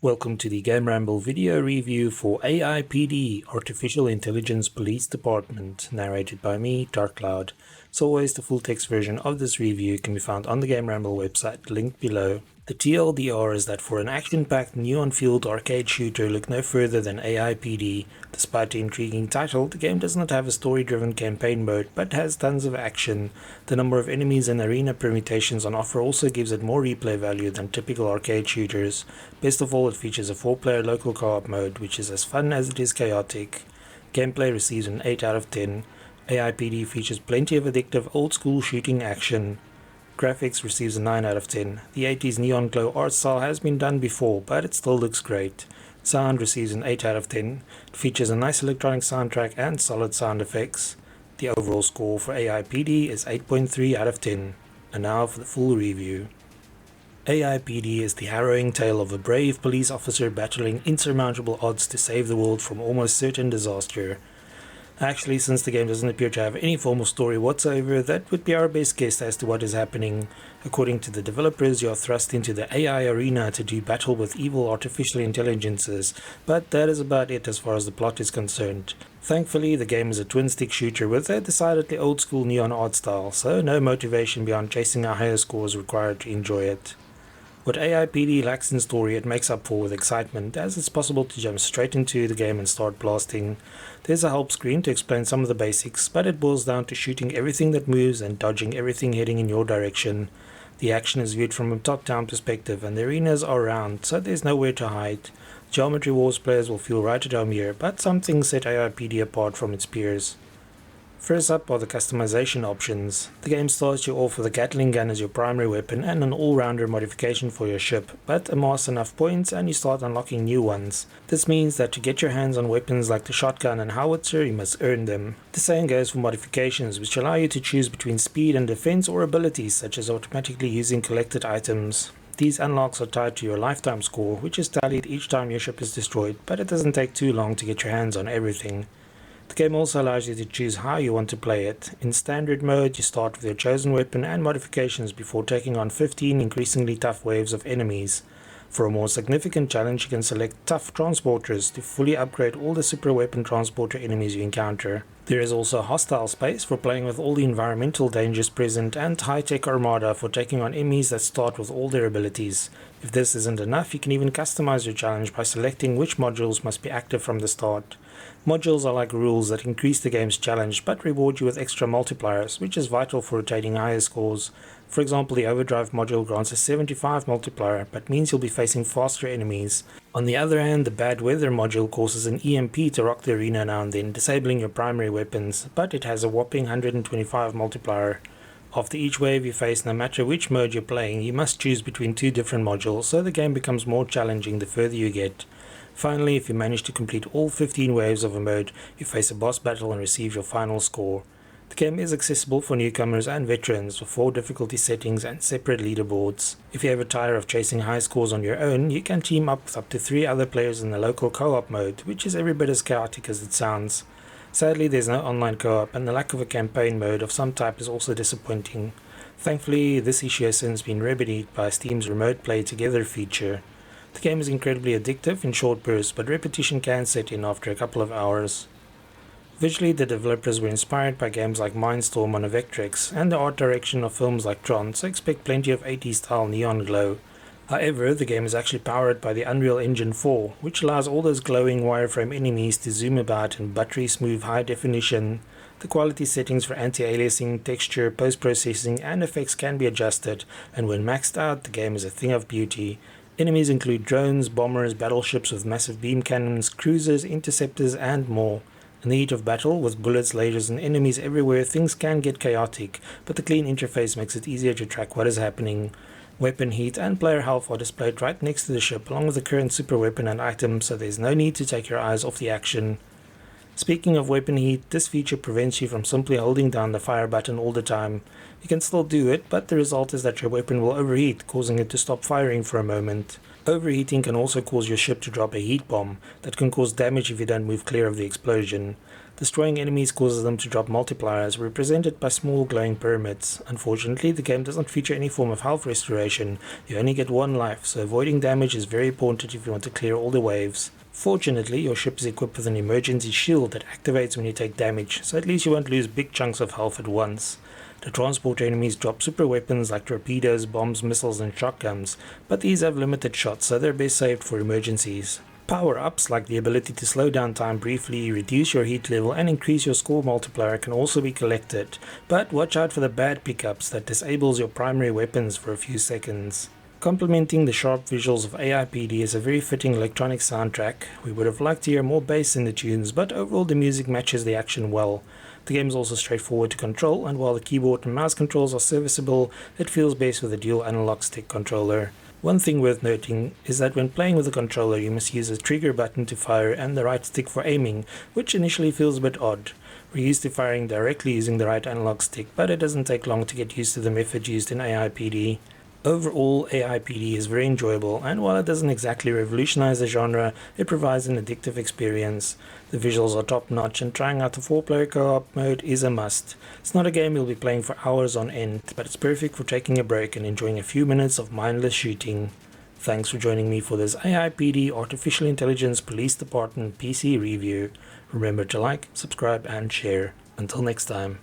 Welcome to the GameRamble video review for AIPD, Artificial Intelligence Police Department, narrated by me, Darkcloud. As always, the full text version of this review can be found on the GameRamble website, linked below. The TLDR is that for an action-packed, neon-fueled arcade shooter, look no further than AIPD. Despite the intriguing title, the game does not have a story-driven campaign mode, but has tons of action. The number of enemies and arena permutations on offer also gives it more replay value than typical arcade shooters. Best of all, it features a 4-player local co-op mode, which is as fun as it is chaotic. Gameplay receives an 8 out of 10. AIPD features plenty of addictive old-school shooting action. Graphics receives a 9 out of 10. The 80s neon glow art style has been done before, but it still looks great. Sound receives an 8 out of 10. It features a nice electronic soundtrack and solid sound effects. The overall score for AIPD is 8.3 out of 10. And now for the full review. AIPD is the harrowing tale of a brave police officer battling insurmountable odds to save the world from almost certain disaster. Actually, since the game doesn't appear to have any formal story whatsoever, that would be our best guess as to what is happening. According to the developers, you are thrust into the AI arena to do battle with evil artificial intelligences, but that is about it as far as the plot is concerned. Thankfully, the game is a twin-stick shooter with a decidedly old-school neon art style, so no motivation beyond chasing a higher score is required to enjoy it. What AIPD lacks in story, it makes up for with excitement, as it's possible to jump straight into the game and start blasting. There's a help screen to explain some of the basics, but it boils down to shooting everything that moves and dodging everything heading in your direction. The action is viewed from a top-down perspective, and the arenas are round, so there's nowhere to hide. Geometry Wars players will feel right at home here, but some things set AIPD apart from its peers. First up are the customization options. The game starts you off with a Gatling gun as your primary weapon and an all-rounder modification for your ship, but amass enough points and you start unlocking new ones. This means that to get your hands on weapons like the shotgun and howitzer, you must earn them. The same goes for modifications, which allow you to choose between speed and defense or abilities such as automatically using collected items. These unlocks are tied to your lifetime score, which is tallied each time your ship is destroyed, but it doesn't take too long to get your hands on everything. The game also allows you to choose how you want to play it. In standard mode, you start with your chosen weapon and modifications before taking on 15 increasingly tough waves of enemies. For a more significant challenge, you can select tough transporters to fully upgrade all the super weapon transporter enemies you encounter. There is also hostile space for playing with all the environmental dangers present, and high-tech armada for taking on enemies that start with all their abilities. If this isn't enough, you can even customize your challenge by selecting which modules must be active from the start. Modules are like rules that increase the game's challenge but reward you with extra multipliers, which is vital for attaining higher scores. For example, the Overdrive module grants a 75 multiplier, but means you'll be facing faster enemies. On the other hand, the Bad Weather module causes an EMP to rock the arena now and then, disabling your primary weapons, but it has a whopping 125 multiplier. After each wave you face, no matter which mode you're playing, you must choose between two different modules, so the game becomes more challenging the further you get. Finally, if you manage to complete all 15 waves of a mode, you face a boss battle and receive your final score. The game is accessible for newcomers and veterans with 4 difficulty settings and separate leaderboards. If you ever tire of chasing high scores on your own, you can team up with up to 3 other players in the local co-op mode, which is every bit as chaotic as it sounds. Sadly, there's no online co-op, and the lack of a campaign mode of some type is also disappointing. Thankfully, this issue has since been remedied by Steam's Remote Play Together feature. The game is incredibly addictive in short bursts, but repetition can set in after a couple of hours. Visually, the developers were inspired by games like Mindstorm on a Vectrex and the art direction of films like Tron, so expect plenty of 80s style neon glow. However, the game is actually powered by the Unreal Engine 4, which allows all those glowing wireframe enemies to zoom about in buttery smooth high definition. The quality settings for anti-aliasing, texture, post-processing and effects can be adjusted, and when maxed out, the game is a thing of beauty. Enemies include drones, bombers, battleships with massive beam cannons, cruisers, interceptors and more. In the heat of battle, with bullets, lasers and enemies everywhere, things can get chaotic, but the clean interface makes it easier to track what is happening. Weapon heat and player health are displayed right next to the ship along with the current super weapon and items, so there's no need to take your eyes off the action. Speaking of weapon heat, this feature prevents you from simply holding down the fire button all the time. You can still do it, but the result is that your weapon will overheat, causing it to stop firing for a moment. Overheating can also cause your ship to drop a heat bomb that can cause damage if you don't move clear of the explosion. Destroying enemies causes them to drop multipliers, represented by small glowing pyramids. Unfortunately, the game doesn't feature any form of health restoration. You only get one life, so avoiding damage is very important if you want to clear all the waves. Fortunately, your ship is equipped with an emergency shield that activates when you take damage, so at least you won't lose big chunks of health at once. The transport enemies drop super weapons like torpedoes, bombs, missiles and shotguns, but these have limited shots, so they're best saved for emergencies. Power-ups like the ability to slow down time briefly, reduce your heat level and increase your score multiplier can also be collected, but watch out for the bad pickups that disables your primary weapons for a few seconds. Complementing the sharp visuals of AIPD is a very fitting electronic soundtrack. We would have liked to hear more bass in the tunes, but overall the music matches the action well. The game is also straightforward to control, and while the keyboard and mouse controls are serviceable, it feels best with a dual analog stick controller. One thing worth noting is that when playing with a controller you must use a trigger button to fire and the right stick for aiming, which initially feels a bit odd. We're used to firing directly using the right analog stick, but it doesn't take long to get used to the method used in AIPD. Overall, AIPD is very enjoyable, and while it doesn't exactly revolutionize the genre, it provides an addictive experience. The visuals are top notch, and trying out the 4-player co-op mode is a must. It's not a game you'll be playing for hours on end, but it's perfect for taking a break and enjoying a few minutes of mindless shooting. Thanks for joining me for this AIPD Artificial Intelligence Police Department PC review. Remember to like, subscribe and share. Until next time.